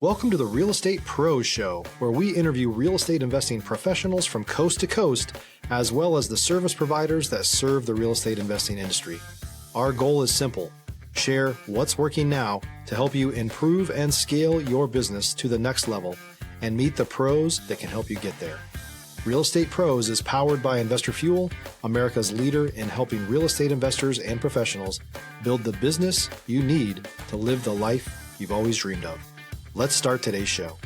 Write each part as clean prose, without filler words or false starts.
Welcome to the Real Estate Pros Show, where we interview real estate investing professionals from coast to coast, as well as the service providers that serve the real estate investing industry. Our goal is simple: share what's working now to help you improve and scale your business to the next level and meet the pros that can help you get there. Real Estate Pros is powered by Investor Fuel, America's leader in helping real estate investors and professionals build the business you need to live the life you've always dreamed of. Let's start today's show.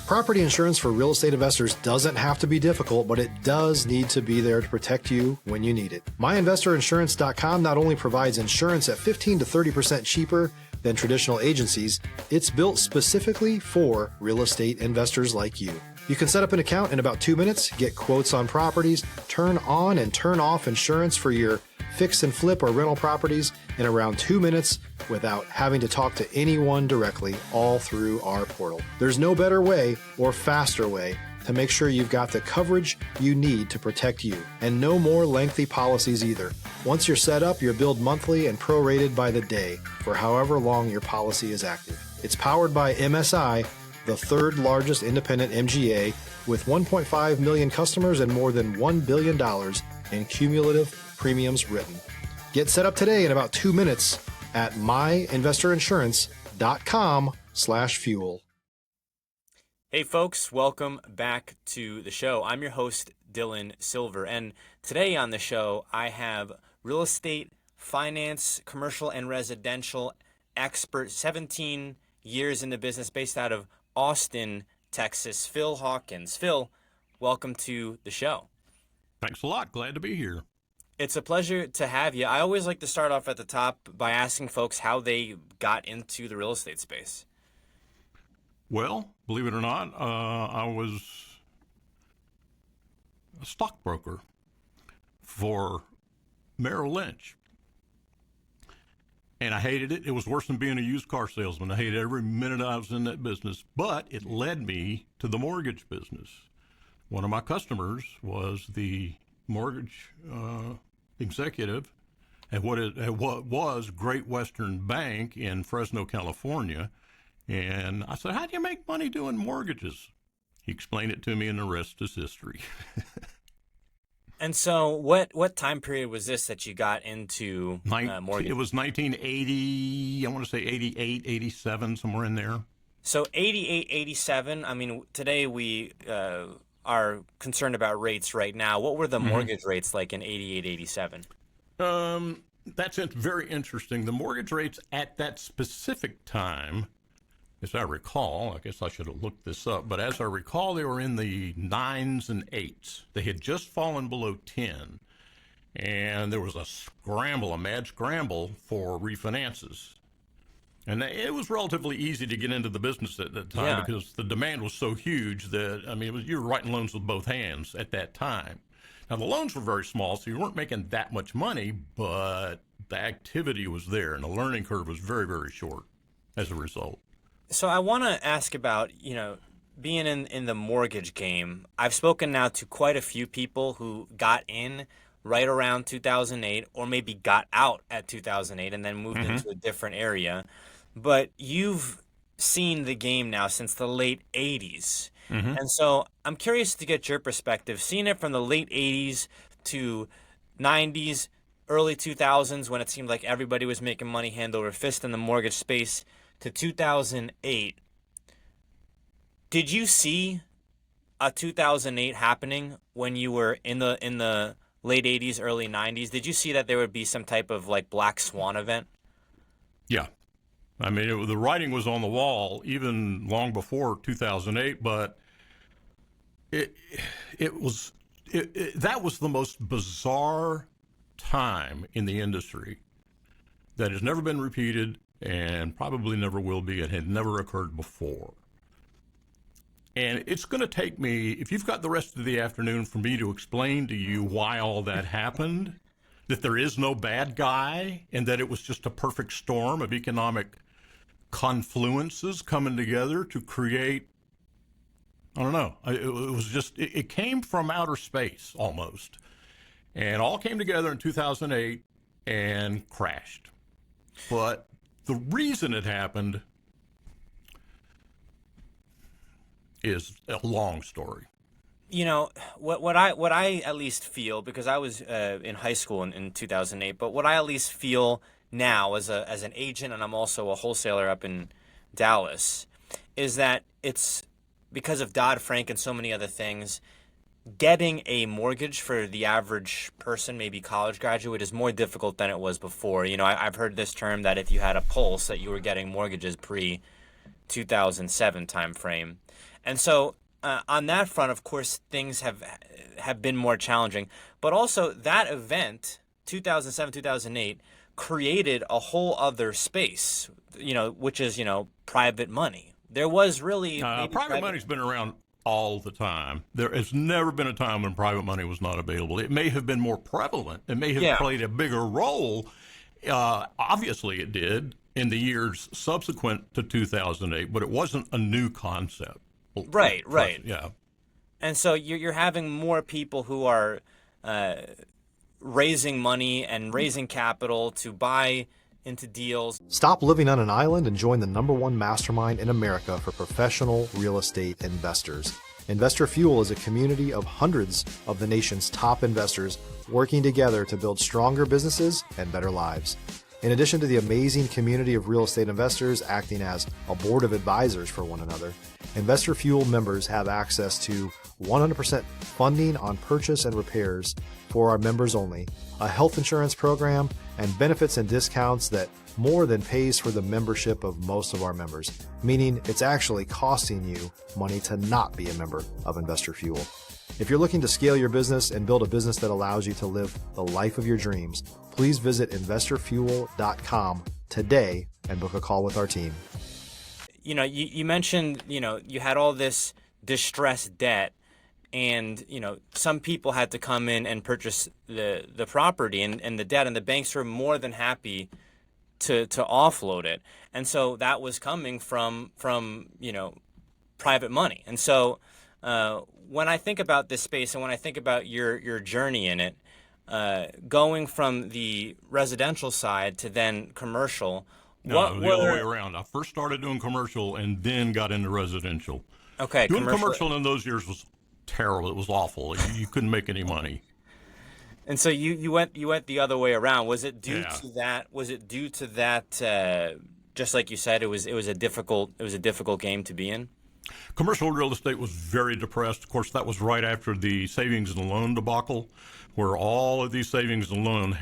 Property insurance for real estate investors doesn't have to be difficult, but it does need to be there to protect you when you need it. MyInvestorInsurance.com not only provides insurance at 15 to 30% cheaper than traditional agencies, it's built specifically for real estate investors like you. You can set up an account in about 2 minutes, get quotes on properties, turn on and turn off insurance for your fix and flip or rental properties in around 2 minutes without having to talk to anyone directly, all through our portal. There's no better way or faster way to make sure you've got the coverage you need to protect you, and no more lengthy policies either. Once you're set up, you're billed monthly and prorated by the day for however long your policy is active. It's powered by MSI, the third largest independent MGA, with 1.5 million customers and more than $1 billion in cumulative premiums written. Get set up today in about 2 minutes at myinvestorinsurance.com/fuel. Hey folks, welcome back to the show. I'm your host, Dylan Silver, and today on the show I have real estate, finance, commercial, and residential expert, 17 years in the business, based out of Austin, Texas, Phil Hawkins. Phil, welcome to the show. Thanks a lot. Glad to be here. It's a pleasure to have you. I always like to start off at the top by asking folks how they got into the real estate space. Well, believe it or not, I was a stockbroker for Merrill Lynch. And I hated it. It was worse than being a used car salesman. I hated every minute I was in that business. But it led me to the mortgage business. One of my customers was the mortgage executive at what was Great Western Bank in Fresno, California. And I said, "How do you make money doing mortgages?" He explained it to me, and the rest is history. And so what time period was this that you got into mortgage? It was 1980, I want to say 88, 87, somewhere in there. So 88, 87, I mean, today we are concerned about rates right now. What were the mortgage rates like in 88, 87? That's very interesting. The mortgage rates at that specific time, as I recall, I guess I should have looked this up, but as I recall, they were in the 9s and 8s. They had just fallen below 10, and there was a mad scramble for refinances. And it was relatively easy to get into the business at that time because the demand was so huge that, I mean, you were writing loans with both hands at that time. Now, the loans were very small, so you weren't making that much money, but the activity was there, and the learning curve was very, very short as a result. So I want to ask about, being in the mortgage game. I've spoken now to quite a few people who got in right around 2008 or maybe got out at 2008 and then moved into a different area. But you've seen the game now since the late 80s. And so I'm curious to get your perspective, seeing it from the late 80s to 90s, early 2000s, when it seemed like everybody was making money hand over fist in the mortgage space, to 2008. Did you see a 2008 happening when you were in the late 80s, early 90s? Did you see that there would be some type of like black swan event? Yeah. I mean, the writing was on the wall even long before 2008, but that was the most bizarre time in the industry that has never been repeated and probably never will be. It had never occurred before. And it's going to take me, if you've got the rest of the afternoon, for me to explain to you why all that happened, that there is no bad guy, and that it was just a perfect storm of economic confluences coming together to create, I don't know, it came from outer space almost. And all came together in 2008 and crashed. But the reason it happened is a long story. You know, what I at least feel, because I was in high school in 2008, but what I at least feel now as an agent, and I'm also a wholesaler up in Dallas, is that it's because of Dodd-Frank and so many other things, getting a mortgage for the average person, maybe college graduate, is more difficult than it was before. You know, I've heard this term that if you had a pulse, that you were getting mortgages pre-2007 timeframe. And so on that front, of course, things have been more challenging. But also that event, 2007, 2008, created a whole other space, you know, which is, you know, private money. There was really private money's been around all the time. There has never been a time when private money was not available. It may have been more prevalent. It may have played a bigger role. Obviously, it did in the years subsequent to 2008, but it wasn't a new concept. Right. Yeah. And so you're having more people who are raising money and raising capital to buy into deals. Stop living on an island and join the #1 mastermind in America for professional real estate investors. Investor Fuel is a community of hundreds of the nation's top investors working together to build stronger businesses and better lives. In addition to the amazing community of real estate investors acting as a board of advisors for one another, Investor Fuel members have access to 100% funding on purchase and repairs for our members only, a health insurance program, and benefits and discounts that more than pays for the membership of most of our members, meaning it's actually costing you money to not be a member of Investor Fuel. If you're looking to scale your business and build a business that allows you to live the life of your dreams, please visit investorfuel.com today and book a call with our team. You know, you mentioned, you know, you had all this distressed debt, and, you know, some people had to come in and purchase the property and the debt, and the banks were more than happy to offload it. And so that was coming from you know, private money. And so when I think about this space and when I think about your journey in it, going from the residential side to then commercial, the other way around. I first started doing commercial and then got into residential. Okay, doing commercial in those years was terrible. It was awful. You couldn't make any money. And so you went the other way around. Was it due to that? Was it due to that? Just like you said, it was a difficult game to be in. Commercial real estate was very depressed. Of course, that was right after the savings and loan debacle, where all of these savings and loans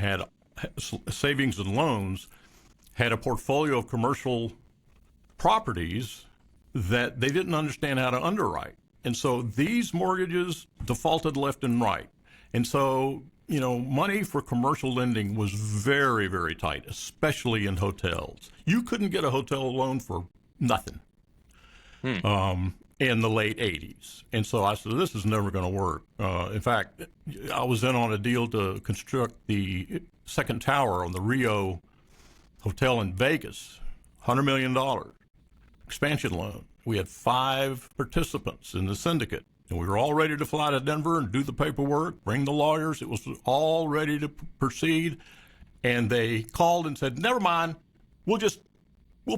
had a portfolio of commercial properties that they didn't understand how to underwrite. And so these mortgages defaulted left and right. And so, you know, money for commercial lending was very, very tight, especially in hotels. You couldn't get a hotel loan for nothing in the late 80s. And so I said, this is never going to work. In fact, I was in on a deal to construct the second tower on the Rio Hotel in Vegas, $100 million expansion loan. We had 5 participants in the syndicate, and we were all ready to fly to Denver and do the paperwork, bring the lawyers. It was all ready to proceed, and they called and said, never mind, we'll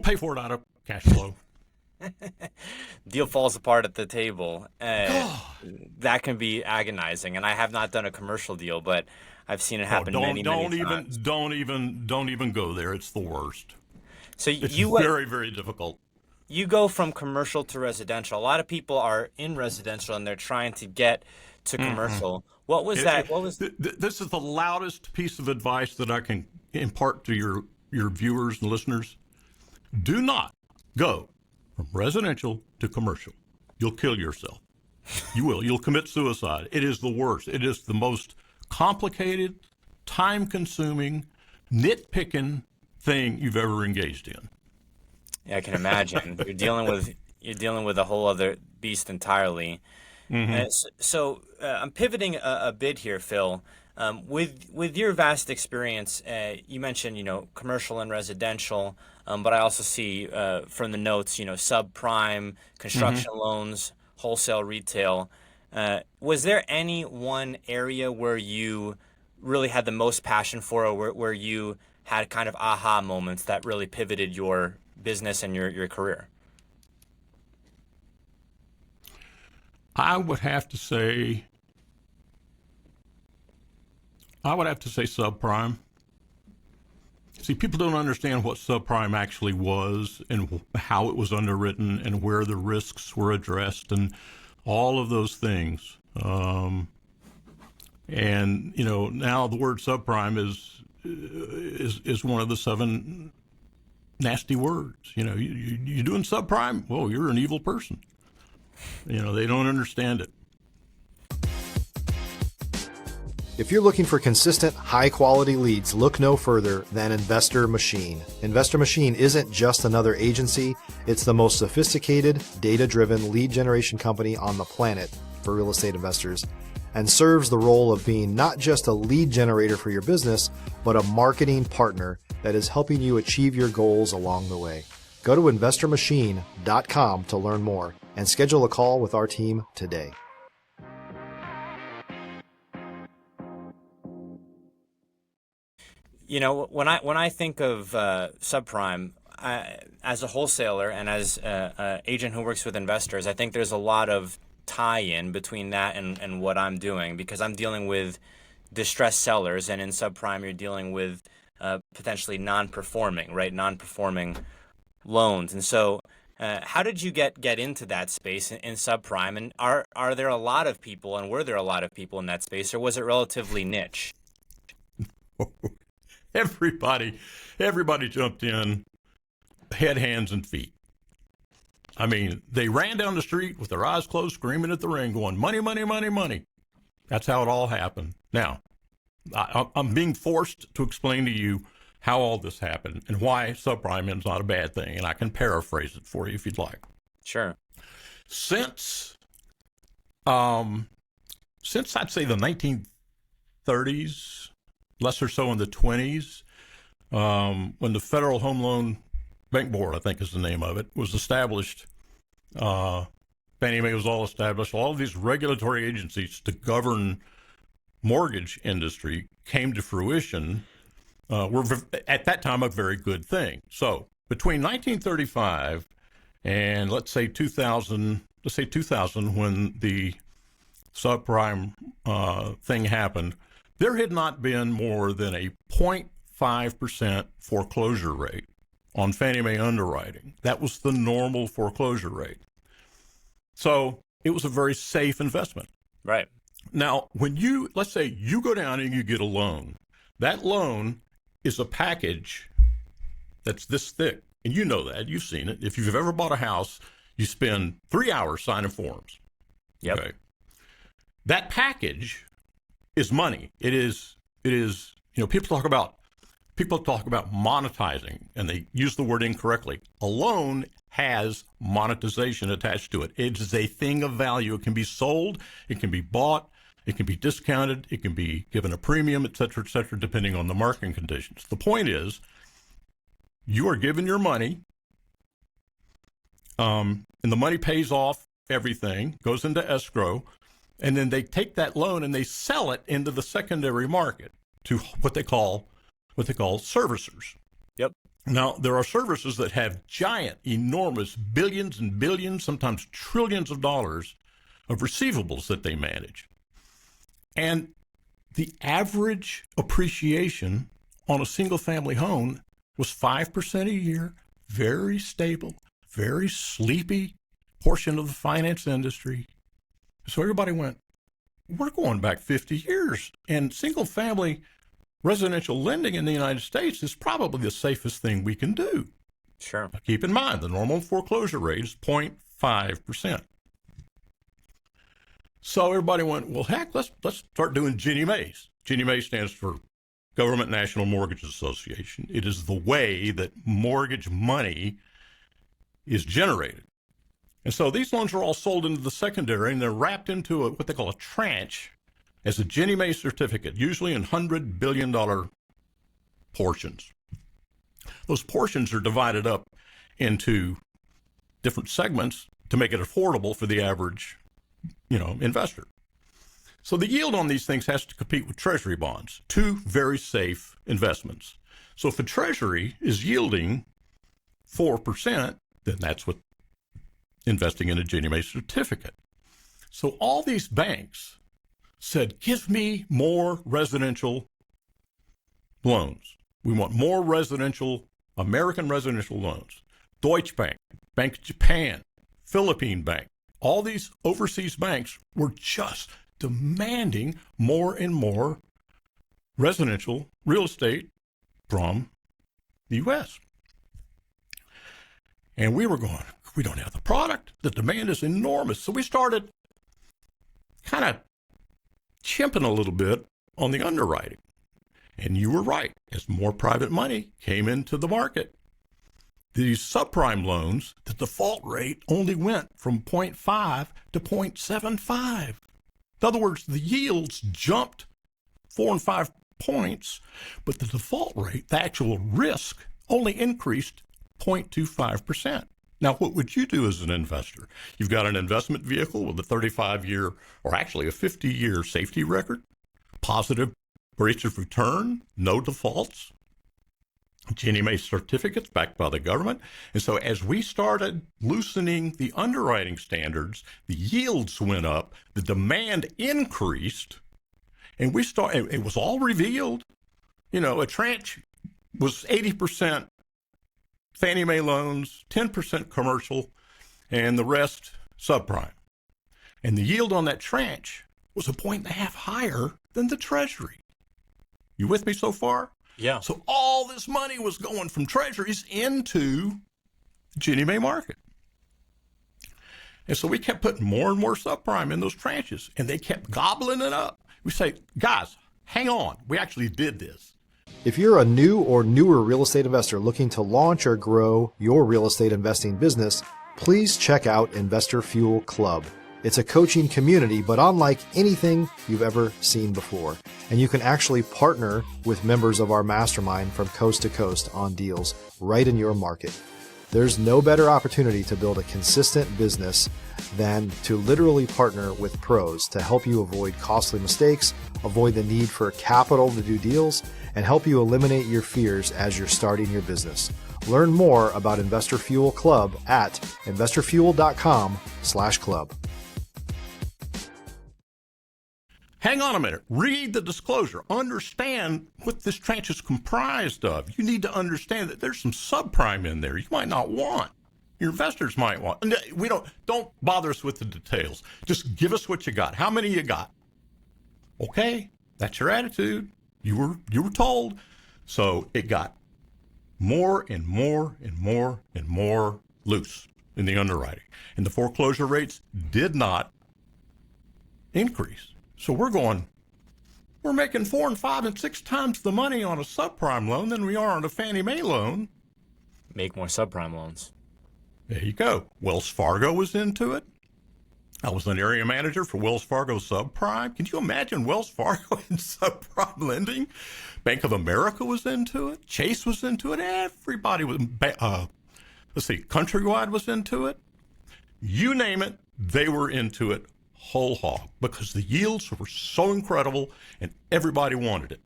pay for it out of cash flow. Deal falls apart at the table. That can be agonizing, and I have not done a commercial deal, but I've seen it happen many times. Don't even go there. It's the worst. So it's very, very difficult. You go from commercial to residential. A lot of people are in residential and they're trying to get to commercial. What was that? This is the loudest piece of advice that I can impart to your viewers and listeners. Do not go from residential to commercial. You'll kill yourself. You will. You'll commit suicide. It is the worst. It is the most complicated, time-consuming, nitpicking thing you've ever engaged in. Yeah, I can imagine. You're dealing with a whole other beast entirely. So I'm pivoting a bit here, Phil. With your vast experience, you mentioned, you know, commercial and residential, but I also see from the notes, you know, subprime, construction loans, wholesale, retail. Was there any one area where you really had the most passion for, or where you had kind of aha moments that really pivoted your business and your career? I would have to say subprime. See, people don't understand what subprime actually was and how it was underwritten and where the risks were addressed and all of those things. And now the word subprime is one of the 7 nasty words. You doing subprime? Well, you're an evil person. They don't understand it. If you're looking for consistent, high-quality leads, look no further than Investor Machine. Investor Machine isn't just another agency. It's the most sophisticated, data-driven lead generation company on the planet for real estate investors, and serves the role of being not just a lead generator for your business, but a marketing partner that is helping you achieve your goals along the way. Go to investormachine.com to learn more and schedule a call with our team today. When I think of subprime, as a wholesaler and as an agent who works with investors, I think there's a lot of tie-in between that and what I'm doing, because I'm dealing with distressed sellers, and in subprime you're dealing with potentially non-performing loans. And so how did you get into that space in subprime, and are there a lot of people, and were there a lot of people in that space, or was it relatively niche? Everybody jumped in, head, hands, and feet. I mean, they ran down the street with their eyes closed, screaming at the ring, going, money, money, money, money. That's how it all happened. Now, I'm being forced to explain to you how all this happened and why subprime is not a bad thing, and I can paraphrase it for you if you'd like. Sure. Since I'd say the 1930s, less or so in the 20s, when the Federal Home Loan Bank Board, I think is the name of it, was established. Fannie Mae was all established. All of these regulatory agencies to govern mortgage industry came to fruition. Were at that time a very good thing. So between 1935 and let's say 2000, when the subprime thing happened, there had not been more than a 0.5% foreclosure rate on Fannie Mae underwriting. That was the normal foreclosure rate. So it was a very safe investment. Right. Now, let's say you go down and you get a loan. That loan is a package that's this thick. And you know that. You've seen it. If you've ever bought a house, you spend 3 hours signing forms. Yep. Okay. That package is money. It is, people talk about monetizing, and they use the word incorrectly. A loan has monetization attached to it. It is a thing of value. It can be sold, it can be bought, it can be discounted, it can be given a premium, et cetera, depending on the marketing conditions. The point is, you are given your money, and the money pays off everything, goes into escrow, and then they take that loan and they sell it into the secondary market to what they call servicers. Yep. Now, there are servicers that have giant, enormous billions and billions, sometimes trillions of dollars of receivables that they manage. And the average appreciation on a single-family home was 5% a year, very stable, very sleepy portion of the finance industry. So everybody went, we're going back 50 years, and single-family residential lending in the United States is probably the safest thing we can do. Sure. Now, keep in mind, the normal foreclosure rate is 0.5%. So everybody went, well, heck, let's start doing Ginnie Mae's. Ginnie Mae stands for Government National Mortgage Association. It is the way that mortgage money is generated. And so these loans are all sold into the secondary, and they're wrapped into what they call a tranche as a Ginnie Mae certificate, usually in $100 billion portions. Those portions are divided up into different segments to make it affordable for the average, investor. So the yield on these things has to compete with Treasury bonds, two very safe investments. So if a Treasury is yielding 4%, then that's what investing in a Ginnie Mae certificate. So all these banks said, give me more residential loans. We want more American residential loans. Deutsche Bank, Bank of Japan, Philippine Bank, all these overseas banks were just demanding more and more residential real estate from the U.S. And we were going, we don't have the product. The demand is enormous. So we started kind of chimping a little bit on the underwriting. And you were right. As more private money came into the market, these subprime loans, the default rate only went from 0.5 to 0.75. In other words, the yields jumped 4 and 5 points, but the default rate, the actual risk, only increased 0.25%. Now, what would you do as an investor? You've got an investment vehicle with a 35-year, or actually a 50-year safety record, positive rates of return, no defaults, Ginnie Mae certificates backed by the government. And so as we started loosening the underwriting standards, the yields went up, the demand increased, and it was all revealed. You know, a tranche was 80% Fannie Mae loans, 10% commercial, and the rest subprime. And the yield on that tranche was 1.5 points higher than the Treasury. You with me so far? Yeah. So all this money was going from Treasuries into the Ginnie Mae market. And so we kept putting more and more subprime in those tranches, and they kept gobbling it up. We say, guys, hang on. We actually did this. If you're a new or newer real estate investor looking to launch or grow your real estate investing business, please check out Investor Fuel Club. It's a coaching community, but unlike anything you've ever seen before. And you can actually partner with members of our mastermind from coast to coast on deals right in your market. There's no better opportunity to build a consistent business than to literally partner with pros to help you avoid costly mistakes, avoid the need for capital to do deals, and help you eliminate your fears as you're starting your business. Learn more about Investor Fuel Club at investorfuel.com/club. Hang on a minute. Read the disclosure. Understand what this tranche is comprised of. You need to understand that there's some subprime in there you might not want. Your investors might want. Don't bother us with the details. Just give us what you got. How many you got? Okay, that's your attitude. You were told. So it got more and more and more and more loose in the underwriting. And the foreclosure rates did not increase. So we're making 4 and 5 and 6 times the money on a subprime loan than we are on a Fannie Mae loan. Make more subprime loans. There you go. Wells Fargo was into it. I was an area manager for Wells Fargo subprime. Can you imagine Wells Fargo in subprime lending? Bank of America was into it. Chase was into it. Everybody was, Countrywide was into it. You name it, they were into it whole hog because the yields were so incredible and everybody wanted it.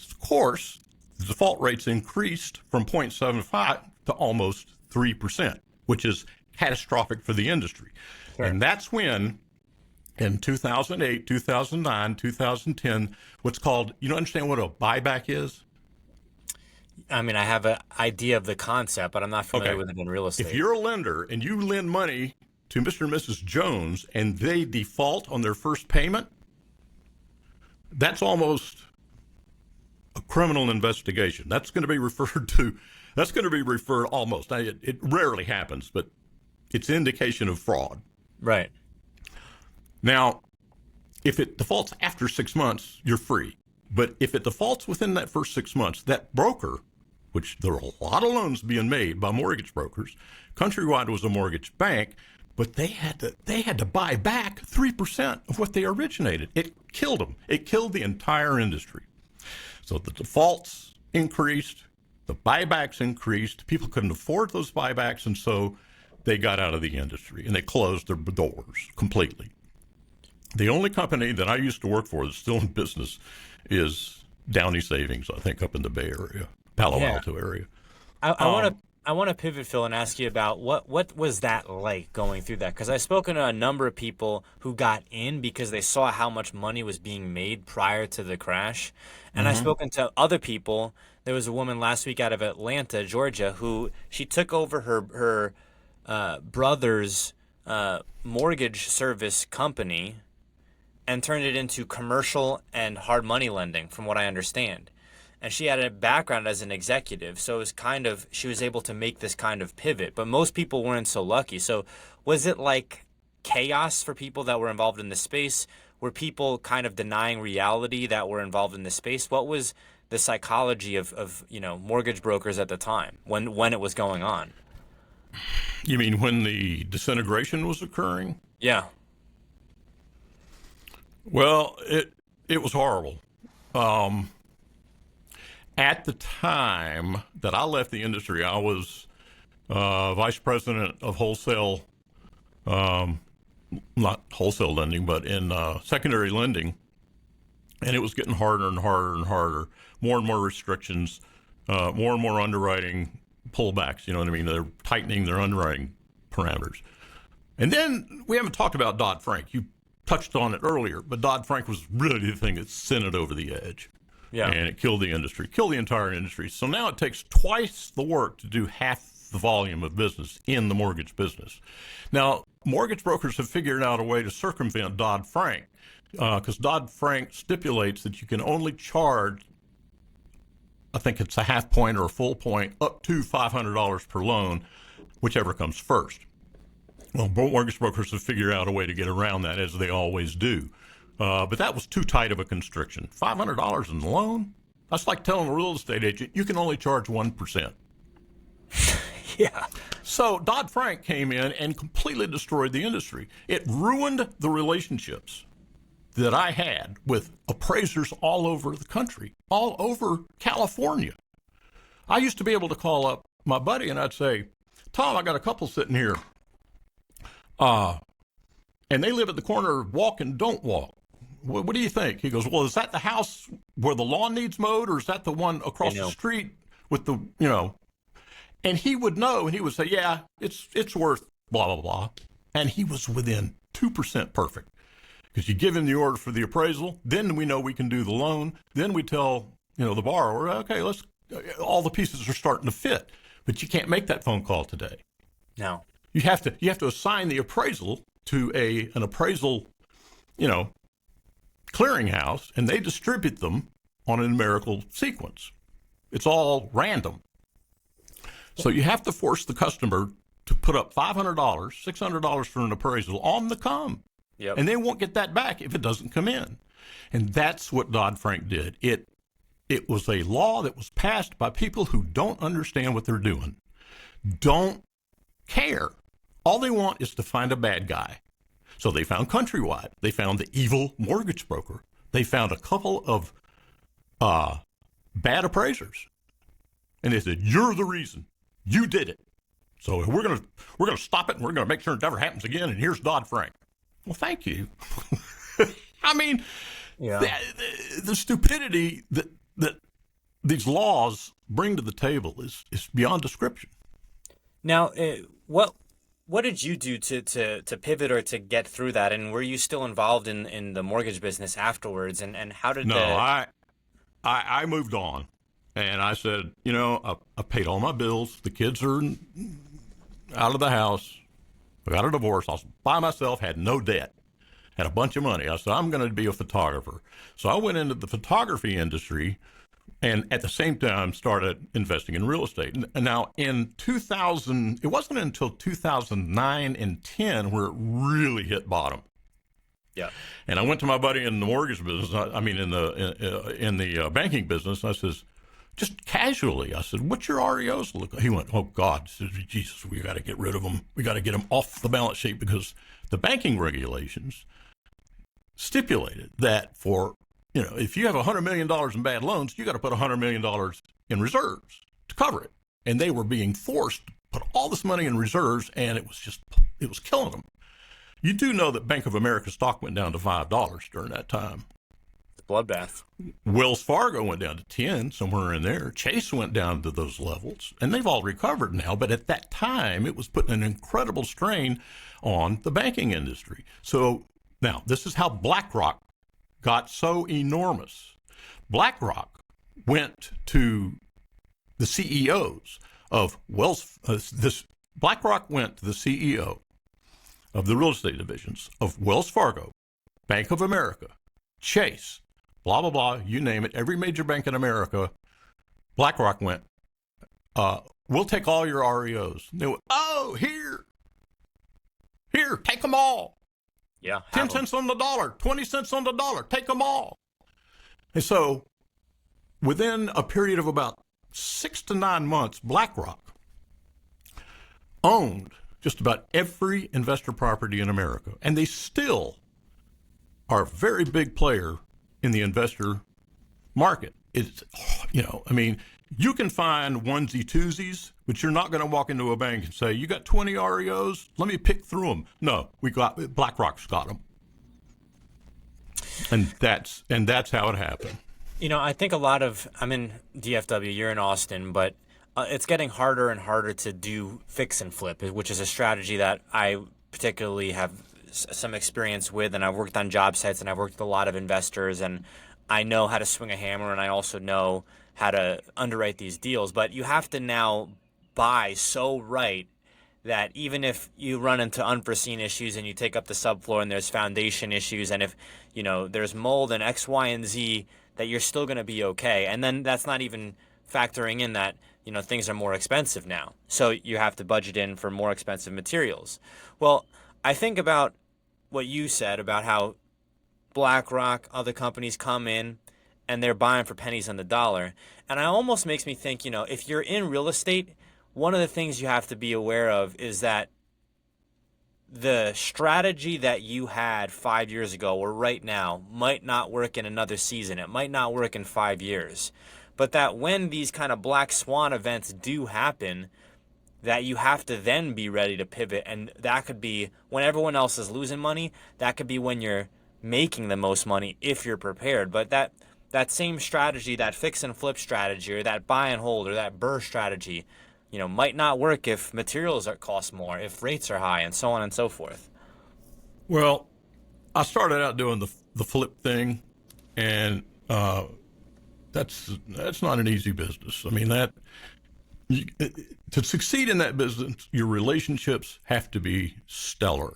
Of course, the default rates increased from 0.75 to almost 3%, which is catastrophic for the industry. Sure. And that's when, in 2008, 2009, 2010, what's called, you don't understand what a buyback is? I mean, I have an idea of the concept, but I'm not familiar with it in real estate. If you're a lender and you lend money to Mr. and Mrs. Jones and they default on their first payment, that's almost a criminal investigation. That's going to be referred almost. It rarely happens, but it's indication of fraud. Right. Now, if it defaults after 6 months, you're free. But if it defaults within that first 6 months, that broker, which there are a lot of loans being made by mortgage brokers, Countrywide was a mortgage bank, but they had to buy back 3% of what they originated. It killed them. It killed the entire industry. So the defaults increased, the buybacks increased. People couldn't afford those buybacks, and so they got out of the industry and they closed their doors completely. The only company that I used to work for that's still in business is Downey Savings, I think, up in the Bay Area, Palo Alto area. I want to I want to pivot, Phil, and ask you about what was that like going through that? Because I've spoken to a number of people who got in because they saw how much money was being made prior to the crash, and I've spoken to other people. There was a woman last week out of Atlanta, Georgia, who she took over her brother's mortgage service company and turned it into commercial and hard money lending, from what I understand. And she had a background as an executive, so it was kind of, she was able to make this kind of pivot. But most people weren't so lucky. So was it like chaos for people that were involved in the space? Were people kind of denying reality that were involved in the space? What was the psychology of mortgage brokers at the time when it was going on? You mean when the disintegration was occurring? Yeah. Well, it was horrible. At the time that I left the industry, I was vice president of wholesale, not wholesale lending, but in secondary lending. And it was getting harder and harder and harder, more and more restrictions, more and more underwriting pullbacks. You know what I mean? They're tightening their underwriting parameters. And then we haven't talked about Dodd-Frank. You touched on it earlier, but Dodd-Frank was really the thing that sent it over the edge. Yeah. And it killed the industry, killed the entire industry. So now it takes twice the work to do half the volume of business in the mortgage business. Now, mortgage brokers have figured out a way to circumvent Dodd-Frank because Dodd-Frank stipulates that you can only charge, I think it's a half point or a full point, up to $500 per loan, whichever comes first. Well, mortgage brokers have figured out a way to get around that, as they always do. But that was too tight of a constriction. $500 in the loan? That's like telling a real estate agent you can only charge 1%. Yeah. So Dodd-Frank came in and completely destroyed the industry. It ruined the relationships that I had with appraisers all over the country, all over California. I used to be able to call up my buddy and I'd say, Tom, I got a couple sitting here. And they live at the corner of Walk and Don't Walk. What do you think? He goes, well, is that the house where the lawn needs mowed, or is that the one across the street with the, And he would know, and he would say, yeah, it's worth blah, blah, blah. And he was within 2% perfect. Because you give him the order for the appraisal, then we know we can do the loan. Then we tell, the borrower, okay, all the pieces are starting to fit. But you can't make that phone call today. No. You have to assign the appraisal to an appraisal, clearinghouse, and they distribute them on a numerical sequence. It's all random. So you have to force the customer to put up $500, $600 for an appraisal on the come. Yep. And they won't get that back if it doesn't come in. And that's what Dodd-Frank did. It was a law that was passed by people who don't understand what they're doing, don't care. All they want is to find a bad guy. So they found Countrywide. They found the evil mortgage broker. They found a couple of bad appraisers. And they said, you're the reason. You did it. So we're gonna stop it, and we're going to make sure it never happens again, and here's Dodd-Frank. Well, thank you. I mean, the stupidity that these laws bring to the table is beyond description. Now, what did you do to pivot or to get through that? And were you still involved in the mortgage business afterwards? And how did I moved on. And I said, I paid all my bills. The kids are out of the house. I got a divorce. I was by myself, had no debt, had a bunch of money. I said, I'm going to be a photographer. So I went into the photography industry and at the same time started investing in real estate. And now in 2000, it wasn't until 2009 and 10 where it really hit bottom. Yeah. And I went to my buddy in the mortgage business, in the banking business, and I says, just casually, I said, what's your REOs look like? He went, oh, God, Jesus, we got to get rid of them. We got to get them off the balance sheet because the banking regulations stipulated that for, if you have $100 million in bad loans, you got to put $100 million in reserves to cover it. And they were being forced to put all this money in reserves, and it was killing them. You do know that Bank of America stock went down to $5 during that time. Bloodbath. Wells Fargo went down to 10, somewhere in there. Chase went down to those levels, and they've all recovered now. But at that time, it was putting an incredible strain on the banking industry. So now, this is how BlackRock got so enormous. BlackRock went to the CEOs of BlackRock went to the CEO of the real estate divisions of Wells Fargo, Bank of America, Chase, blah, blah, blah, you name it, every major bank in America. BlackRock went, we'll take all your REOs. And they went, oh, here, take them all. Yeah. 10 cents on the dollar, 20 cents on the dollar, take them all. And so within a period of about 6 to 9 months, BlackRock owned just about every investor property in America. And they still are a very big player in the investor market. It's, you can find onesie twosies, but you're not going to walk into a bank and say, you got 20 REOs? Let me pick through them. No, BlackRock's got them. And that's how it happened. I think I'm in DFW, you're in Austin, but it's getting harder and harder to do fix and flip, which is a strategy that I particularly have some experience with, and I've worked on job sites, and I've worked with a lot of investors, and I know how to swing a hammer, and I also know how to underwrite these deals. But you have to now buy so right that even if you run into unforeseen issues and you take up the subfloor and there's foundation issues, and if there's mold and X, Y, and Z, that you're still going to be okay. And then that's not even factoring in that things are more expensive now, so you have to budget in for more expensive materials. Well, I think about what you said about how BlackRock, other companies come in and they're buying for pennies on the dollar. And it almost makes me think, if you're in real estate, one of the things you have to be aware of is that the strategy that you had 5 years ago or right now might not work in another season. It might not work in 5 years. But that when these kind of black swan events do happen, that you have to then be ready to pivot. And that could be when everyone else is losing money. That could be when you're making the most money if you're prepared. But that same strategy, that fix and flip strategy, or that buy and hold, or that burr strategy, might not work if materials cost more, if rates are high, and so on and so forth. Well, I started out doing the flip thing, and that's not an easy business. I mean, to succeed in that business, your relationships have to be stellar.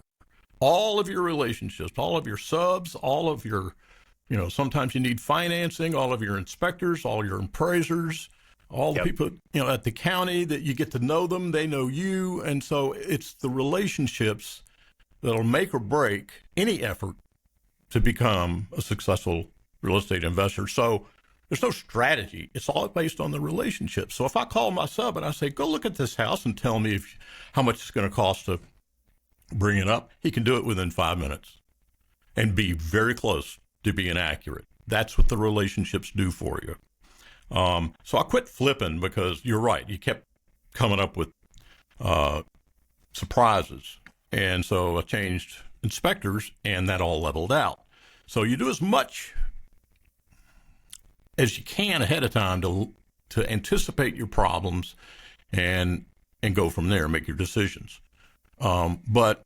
All of your relationships, all of your subs, all of your, sometimes you need financing, all of your inspectors, all your appraisers, all the people, at the county that you get to know them, they know you. And so it's the relationships that'll make or break any effort to become a successful real estate investor. So there's no strategy. It's all based on the relationship. So if I call my sub and I say, go look at this house and tell me how much it's going to cost to bring it up, he can do it within 5 minutes and be very close to being accurate. That's what the relationships do for you. So I quit flipping because you're right. You kept coming up with surprises. And so I changed inspectors, and that all leveled out. So you do as much as you can ahead of time to anticipate your problems and go from there, make your decisions. But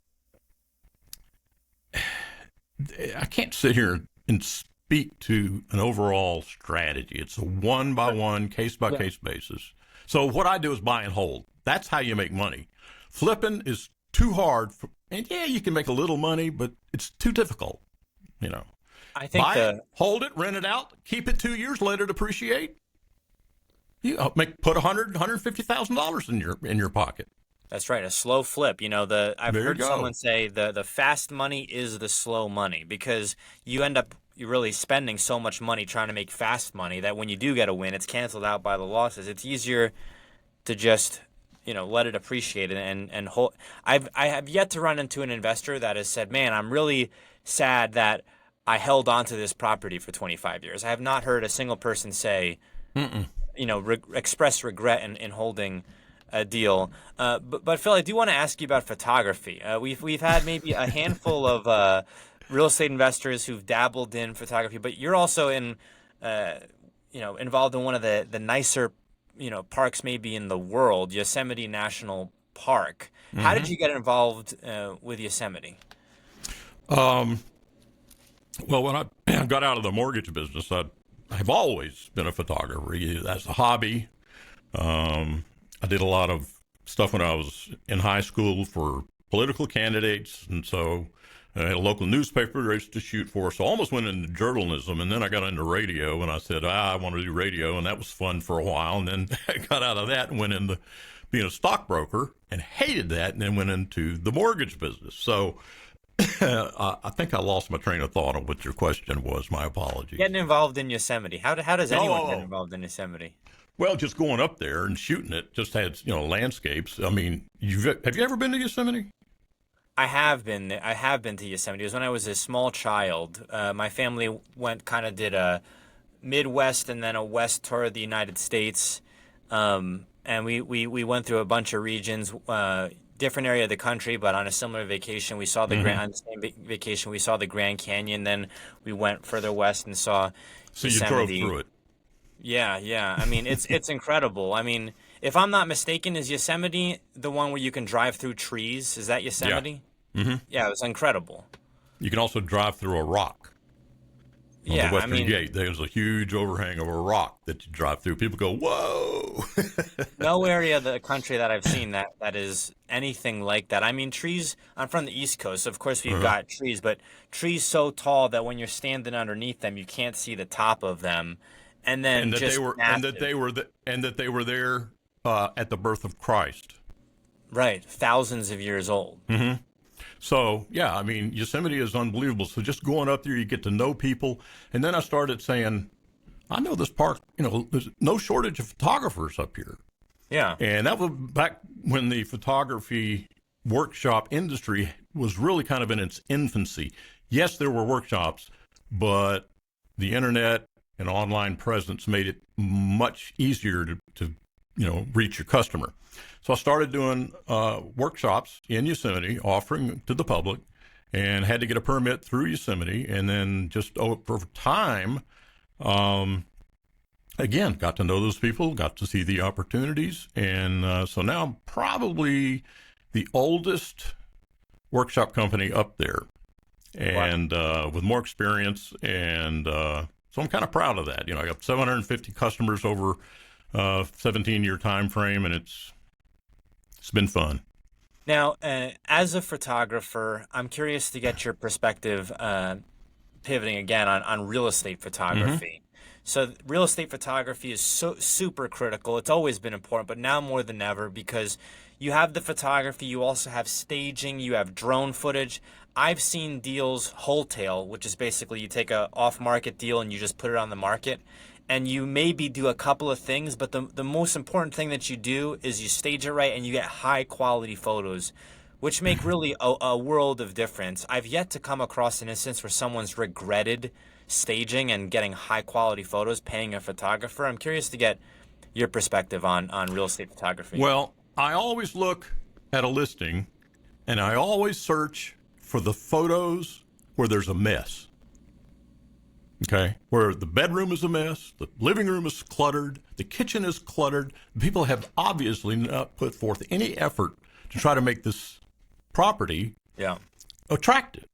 I can't sit here and speak to an overall strategy. It's a one-by-one, case-by-case basis. So what I do is buy and hold. That's how you make money. Flipping is too hard. And yeah, you can make a little money, but it's too difficult, I think buy it, hold it, rent it out, keep it 2 years, let it appreciate. You put $150,000 in your pocket. That's right, a slow flip. I've heard someone say the fast money is the slow money, because you end up really spending so much money trying to make fast money that when you do get a win, it's canceled out by the losses. It's easier to just let it appreciate and hold. I have yet to run into an investor that has said, man, I'm really sad that I held on to this property for 25 years. I have not heard a single person say, express regret in holding a deal. But Phil, I do want to ask you about photography. We've had maybe a handful of real estate investors who've dabbled in photography, but you're also involved in one of the nicer, parks maybe in the world, Yosemite National Park. How did you get involved with Yosemite? Well, when I got out of the mortgage business, I've always been a photographer. That's a hobby. I did a lot of stuff when I was in high school for political candidates, and so I had a local newspaper I used to shoot for, so I almost went into journalism, and then I got into radio, and I said, I want to do radio, and that was fun for a while, and then I got out of that and went into being a stockbroker and hated that, and then went into the mortgage business. So I think I lost my train of thought on what your question was. My apologies. Getting involved in Yosemite. How does anyone get involved in Yosemite? Well, just going up there and shooting it, just had, landscapes. I mean, have you ever been to Yosemite? I have been. I have been to Yosemite. It was when I was a small child. My family did a Midwest and then a West tour of the United States. And we went through a bunch of regions, different area of the country, but on a similar vacation. We saw on the same vacation, we saw the Grand Canyon. Then we went further west and saw Yosemite. You drove through it. Yeah. I mean, it's incredible. I mean, if I'm not mistaken, is Yosemite the one where you can drive through trees? Is that Yosemite? Yeah. Mm-hmm. Yeah, it was incredible. You can also drive through a rock. On the Western Gate, there's a huge overhang of a rock that you drive through. People go, whoa! No area of the country that I've seen that is anything like that. I mean, trees, I'm from the East Coast, so of course we've got trees, but trees so tall that when you're standing underneath them, you can't see the top of them. And then that they were there at the birth of Christ. Right, thousands of years old. Mm-hmm. So, yeah, I mean, Yosemite is unbelievable. So just going up there, you get to know people. And then I started saying, I know this park, there's no shortage of photographers up here. Yeah. And that was back when the photography workshop industry was really kind of in its infancy. Yes, there were workshops, but the internet and online presence made it much easier to reach your customer. So I started doing workshops in Yosemite, offering to the public, and had to get a permit through Yosemite. And then just over time, again, got to know those people, got to see the opportunities. And so now I'm probably the oldest workshop company up there, and with more experience. And so I'm kind of proud of that. I got 750 customers over 17-year time frame, and it's been fun. Now, as a photographer, I'm curious to get your perspective, pivoting again on real estate photography. So real estate photography is so super critical. It's always been important, but now more than ever, because you have the photography, you also have staging, you have drone footage. I've seen deals wholesale, which is basically you take a off-market deal and you just put it on the market. And you maybe do a couple of things, but the most important thing that you do is you stage it right and you get high quality photos, which make really a world of difference. I've yet to come across an instance where someone's regretted staging and getting high quality photos, paying a photographer. I'm curious to get your perspective on real estate photography. Well, I always look at a listing and I always search for the photos where there's a mess. Okay, where the bedroom is a mess, the living room is cluttered, the kitchen is cluttered. People have obviously not put forth any effort to try to make this property attractive,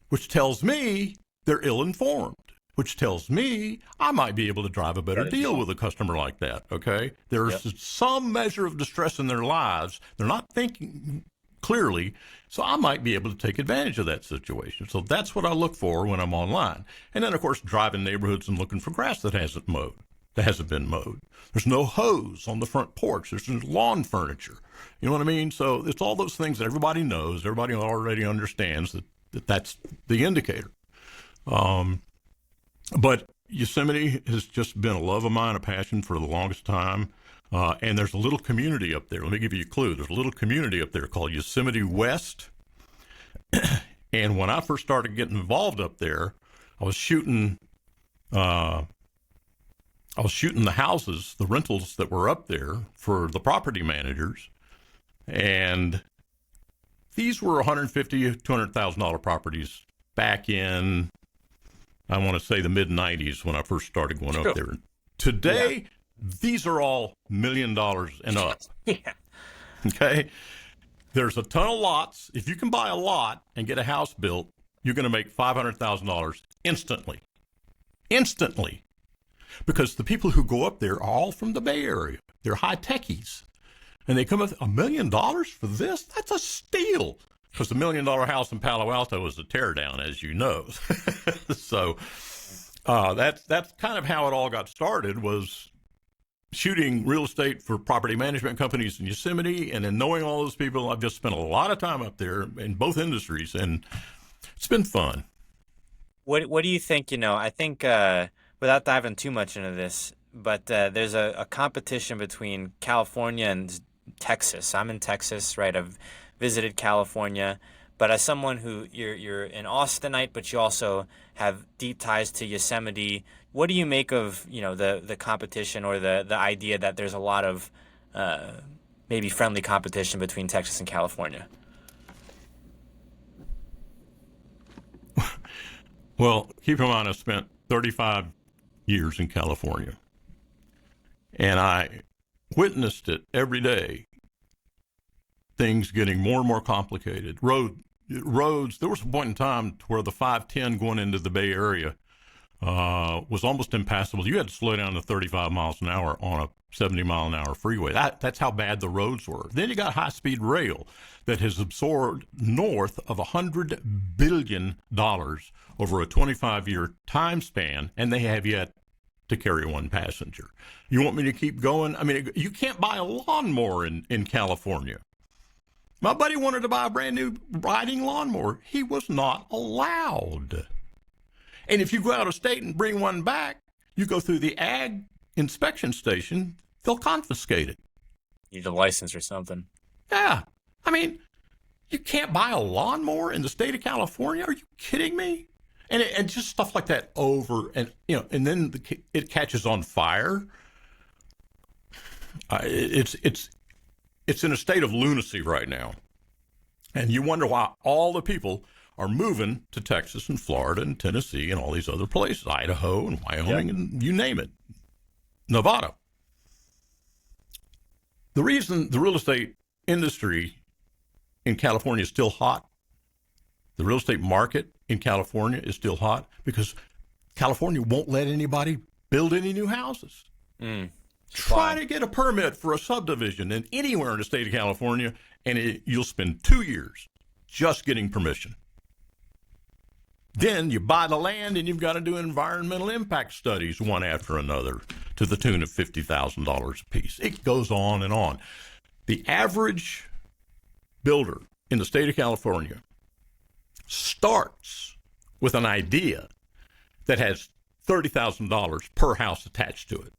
which tells me they're ill-informed, which tells me I might be able to drive a better deal with a customer like that, okay? There's some measure of distress in their lives. They're not thinking clearly, so I might be able to take advantage of that situation. So that's what I look for when I'm online. And then, of course, driving neighborhoods and looking for grass that hasn't been mowed. There's no hose on the front porch. There's lawn furniture. You know what I mean? So it's all those things that everybody knows. Everybody already understands that's the indicator. But Yosemite has just been a love of mine, a passion for the longest time. And there's a little community up there. Let me give you a clue. There's a little community up there called Yosemite West. And when I first started getting involved up there, I was shooting the houses, the rentals that were up there for the property managers. And these were $150,000 to $200,000 properties back in, I want to say, the mid-'90s when I first started going Sure. up there. Today, these are all $1 million and up. Yeah. Okay? There's a ton of lots. If you can buy a lot and get a house built, you're going to make $500,000 instantly. Instantly. Because the people who go up there are all from the Bay Area. They're high techies. And they come up, $1 million for this? That's a steal. Because the $1 million house in Palo Alto is a teardown, as you know. So that's kind of how it all got started, was shooting real estate for property management companies in Yosemite. And then knowing all those people, I've just spent a lot of time up there in both industries. And it's been fun. What do you think? I think without diving too much into this, but there's a competition between California and Texas. I'm in Texas, right? I've visited California, but as someone who you're an Austinite, but you also have deep ties to Yosemite. What do you make of the competition, or the idea that there's a lot of maybe friendly competition between Texas and California? Well, keep in mind, I spent 35 years in California, and I witnessed it every day. Things getting more and more complicated. Roads. There was a point in time where the 510 going into the Bay Area was almost impassable. You had to slow down to 35 miles an hour on a 70-mile-an-hour freeway. That's how bad the roads were. Then you got high-speed rail that has absorbed north of $100 billion over a 25-year time span, and they have yet to carry one passenger. You want me to keep going? I mean, you can't buy a lawnmower in California. My buddy wanted to buy a brand new riding lawnmower. He was not allowed. And if you go out of state and bring one back, you go through the ag inspection station, they'll confiscate it. You need a license or something. Yeah. I mean, you can't buy a lawnmower in the state of California? Are you kidding me? And just stuff like that over, and then it catches on fire. It's in a state of lunacy right now. And you wonder why all the people are moving to Texas and Florida and Tennessee and all these other places, Idaho and Wyoming, and you name it, Nevada. The reason the real estate industry in California is still hot, the real estate market in California is still hot, because California won't let anybody build any new houses. Try to get a permit for a subdivision in anywhere in the state of California, and you'll spend 2 years just getting permission. Then you buy the land, and you've got to do environmental impact studies one after another to the tune of $50,000 a piece. It goes on and on. The average builder in the state of California starts with an idea that has $30,000 per house attached to it.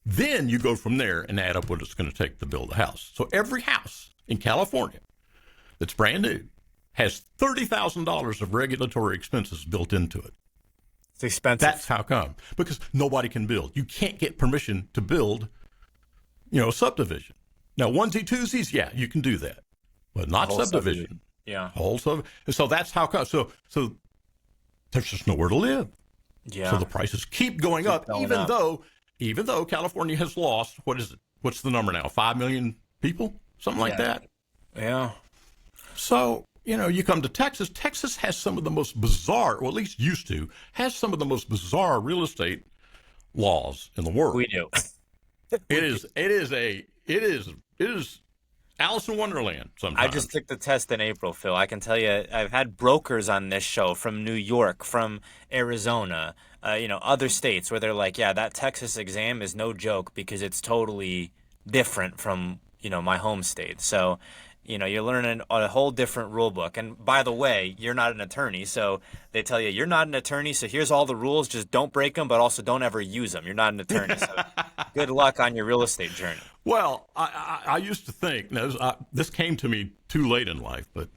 Then you go from there and add up what it's going to take to build a house. So every house in California that's brand new has $30,000 of regulatory expenses built into it. It's expensive. That's how come. Because nobody can build. You can't get permission to build, a subdivision. Now, onesie-twosies, yeah, you can do that. But not subdivision. Yeah. So that's how come. So there's just nowhere to live. Yeah. So the prices keep going up, even though California has lost, what is it? What's the number now? 5 million people? Something like that? Yeah. So, you come to Texas. Texas has some of the most bizarre, or at least used to, has some of the most bizarre real estate laws in the world. We do. It is Alice in Wonderland sometimes. I just took the test in April, Phil. I can tell you, I've had brokers on this show from New York, from Arizona, other states where they're like, yeah, that Texas exam is no joke because it's totally different from, my home state. So, you're learning a whole different rule book. And by the way, you're not an attorney. So they tell you, you're not an attorney. So here's all the rules. Just don't break them, but also don't ever use them. You're not an attorney. So good luck on your real estate journey. Well, I used to think, this came to me too late in life, but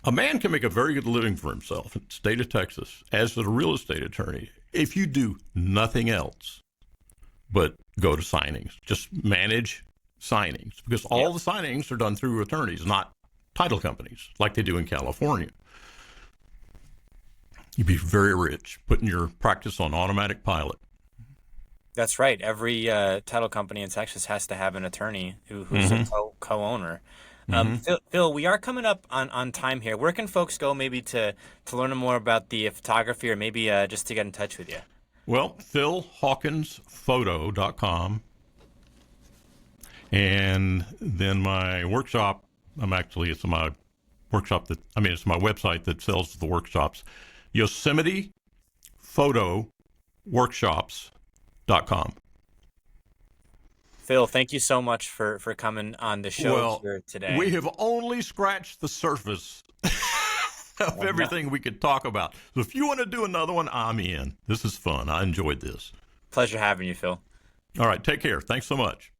a man can make a very good living for himself in the state of Texas as a real estate attorney if you do nothing else but go to signings. Just manage signings, because all the signings are done through attorneys, not title companies like they do in California. You'd be very rich, putting your practice on automatic pilot. That's right. Every title company in Texas has to have an attorney who's a co-owner. Phil, we are coming up on time here. Where can folks go maybe to learn more about the photography, or maybe just to get in touch with you? Well, PhilHawkinsPhoto.com. And then my workshop, it's my workshop it's my website that sells the workshops, Yosemite Photo Workshops.com. Phil, thank you so much for coming on the show here today. We have only scratched the surface of everything we could talk about. So if you want to do another one, I'm in. This is fun. I enjoyed this. Pleasure having you, Phil. All right, take care. Thanks so much.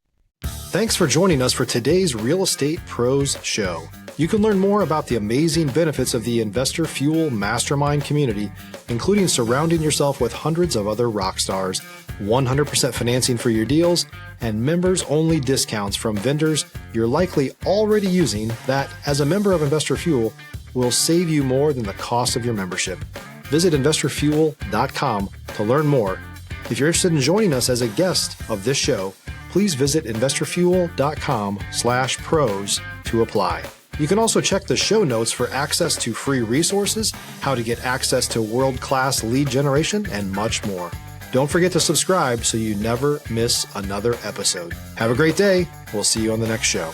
Thanks for joining us for today's Real Estate Pros Show. You can learn more about the amazing benefits of the Investor Fuel Mastermind community, including surrounding yourself with hundreds of other rock stars, 100% financing for your deals, and members-only discounts from vendors you're likely already using that, as a member of Investor Fuel, will save you more than the cost of your membership. Visit investorfuel.com to learn more. If you're interested in joining us as a guest of this show, please visit investorfuel.com/pros to apply. You can also check the show notes for access to free resources, how to get access to world-class lead generation, and much more. Don't forget to subscribe so you never miss another episode. Have a great day. We'll see you on the next show.